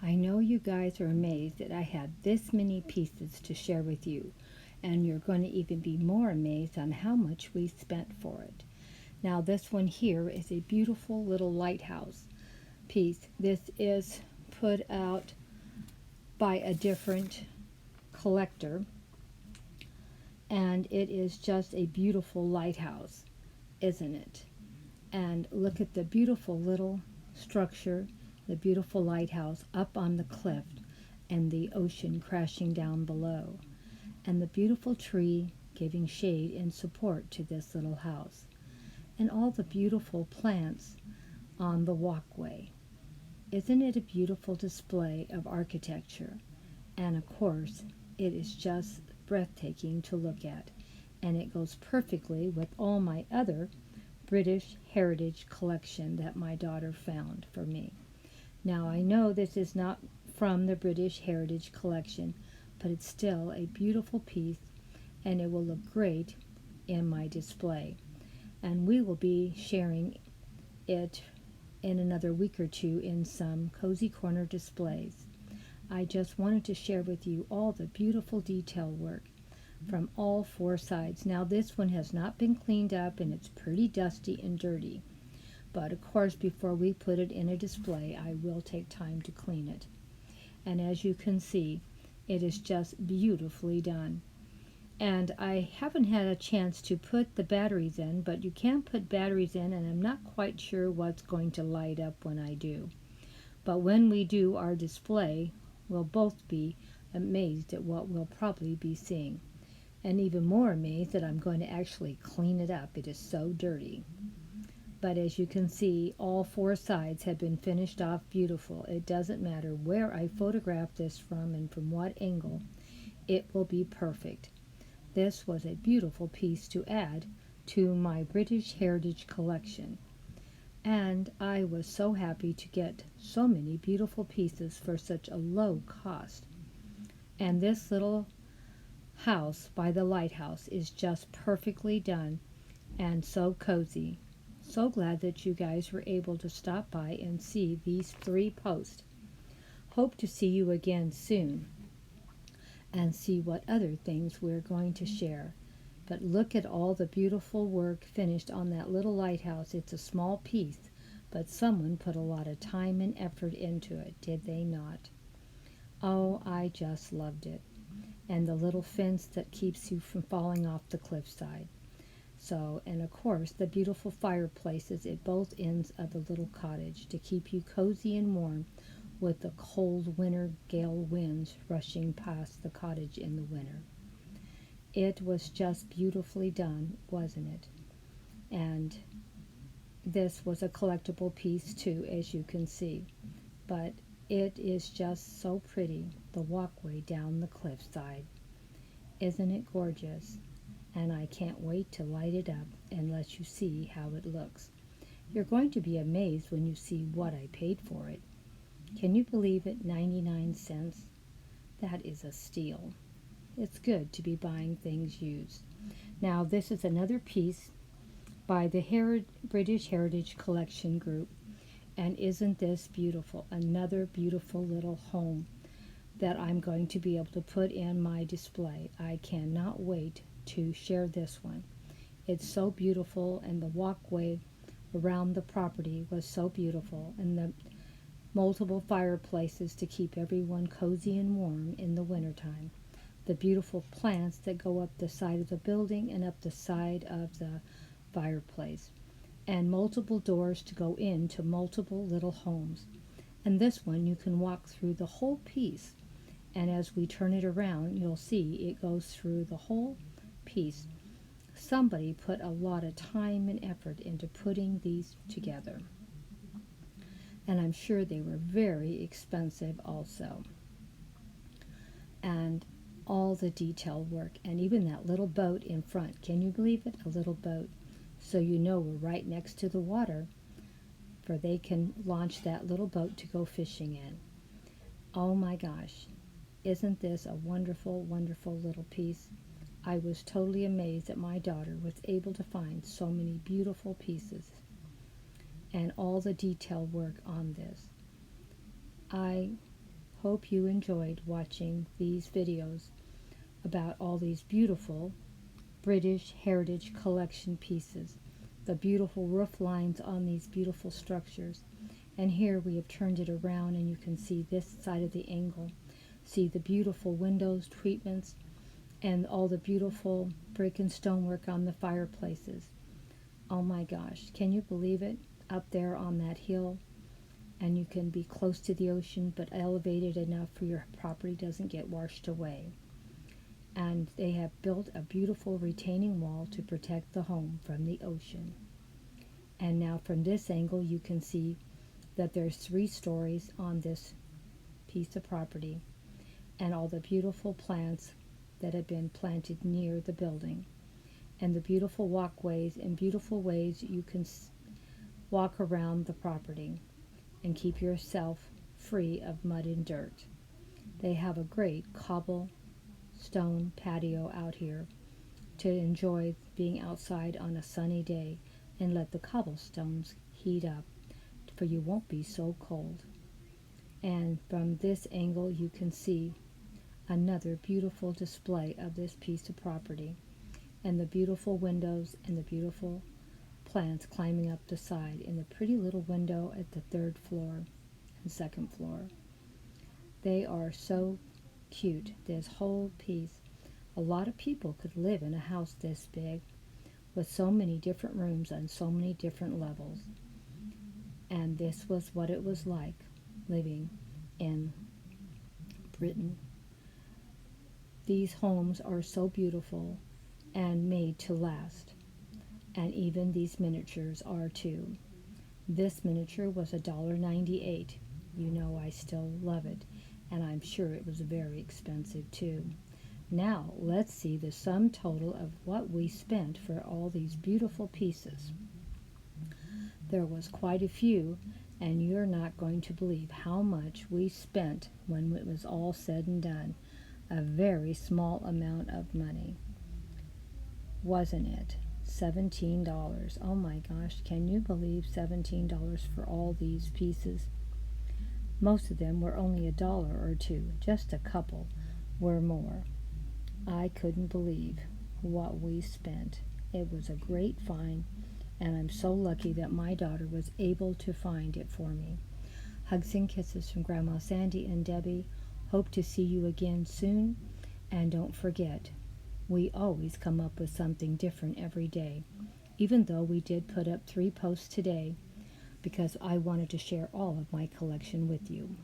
I know you guys are amazed that I had this many pieces to share with you, and you're going to even be more amazed on how much we spent for it. Now, this one here is a beautiful little lighthouse piece. This is put out by a different collector, and it is just a beautiful lighthouse, isn't it? And look at the beautiful little structure, the beautiful lighthouse up on the cliff, and the ocean crashing down below, and the beautiful tree giving shade and support to this little house, and all the beautiful plants on the walkway. Isn't it a beautiful display of architecture? And of course, it is just breathtaking to look at, and it goes perfectly with all my other British Heritage collection that my daughter found for me. Now, I know this is not from the British Heritage collection, but it's still a beautiful piece, and it will look great in my display. And we will be sharing it in another week or two in some cozy corner displays. I just wanted to share with you all the beautiful detail work from all four sides. Now, this one has not been cleaned up and it's pretty dusty and dirty, but of course before we put it in a display I will take time to clean it. And as you can see, it is just beautifully done. And I haven't had a chance to put the batteries in, but you can put batteries in, and I'm not quite sure what's going to light up when I do. But when we do our display, we'll both be amazed at what we'll probably be seeing. And even more amazed that I'm going to actually clean it up. It is so dirty. But as you can see, all four sides have been finished off beautiful. It doesn't matter where I photograph this from and from what angle, it will be perfect. This was a beautiful piece to add to my British Heritage collection. And I was so happy to get so many beautiful pieces for such a low cost. And this little house by the lighthouse is just perfectly done and so cozy. So glad that you guys were able to stop by and see these 3 posts. Hope to see you again soon and see what other things we're going to share. But look at all the beautiful work finished on that little lighthouse. It's a small piece, but someone put a lot of time and effort into it, did they not? Oh, I just loved it. And the little fence that keeps you from falling off the cliffside. So, and of course, the beautiful fireplaces at both ends of the little cottage to keep you cozy and warm with the cold winter gale winds rushing past the cottage in the winter. It was just beautifully done, wasn't it? And this was a collectible piece too, as you can see. But it is just so pretty, the walkway down the cliffside. Isn't it gorgeous? And I can't wait to light it up and let you see how it looks. You're going to be amazed when you see what I paid for it. Can you believe it? 99 cents? That is a steal. It's good to be buying things used. Now, this is another piece by the British Heritage Collection Group. And isn't this beautiful? Another beautiful little home that I'm going to be able to put in my display. I cannot wait to share this one. It's so beautiful, and the walkway around the property was so beautiful, and the multiple fireplaces to keep everyone cozy and warm in the wintertime. The beautiful plants that go up the side of the building and up the side of the fireplace, and multiple doors to go into multiple little homes. And this one you can walk through the whole piece, and as we turn it around you'll see it goes through the whole piece. Somebody put a lot of time and effort into putting these together, and I'm sure they were very expensive also. And all the detail work, and even that little boat in front. Can you believe it? A little boat. So you know we're right next to the water, for they can launch that little boat to go fishing in. Oh my gosh, isn't this a wonderful, wonderful little piece? I was totally amazed that my daughter was able to find so many beautiful pieces and all the detail work on this. I hope you enjoyed watching these videos about all these beautiful British Heritage Collection pieces, the beautiful roof lines on these beautiful structures. And here we have turned it around and you can see this side of the angle. See the beautiful windows treatments and all the beautiful brick and stonework on the fireplaces. Oh my gosh, can you believe it? Up there on that hill, and you can be close to the ocean but elevated enough for your property doesn't get washed away. And they have built a beautiful retaining wall to protect the home from the ocean. And now from this angle you can see that there's 3 stories on this piece of property and all the beautiful plants that have been planted near the building and the beautiful walkways and beautiful ways you can walk around the property and keep yourself free of mud and dirt. They have a great cobblestone patio out here to enjoy being outside on a sunny day and let the cobblestones heat up, for you won't be so cold. And from this angle you can see another beautiful display of this piece of property and the beautiful windows and the beautiful plants climbing up the side in the pretty little window at the 3rd floor and 2nd floor. They are so cute, this whole piece. A lot of people could live in a house this big with so many different rooms on so many different levels. And this was what it was like living in Britain. These homes are so beautiful and made to last. And even these miniatures are too. This miniature was $1.98. You know I still love it, and I'm sure it was very expensive too. Now let's see the sum total of what we spent for all these beautiful pieces. There was quite a few, and you're not going to believe how much we spent when it was all said and done. A very small amount of money, wasn't it? $17. Oh my gosh, can you believe $17 for all these pieces? Most of them were only $1 or $2, just a couple were more. I couldn't believe what we spent. It was a great find, and I'm so lucky that my daughter was able to find it for me. Hugs and kisses from Grandma Sandy and Debbie. Hope to see you again soon, and don't forget, we always come up with something different every day, even though we did put up 3 posts today because I wanted to share all of my collection with you.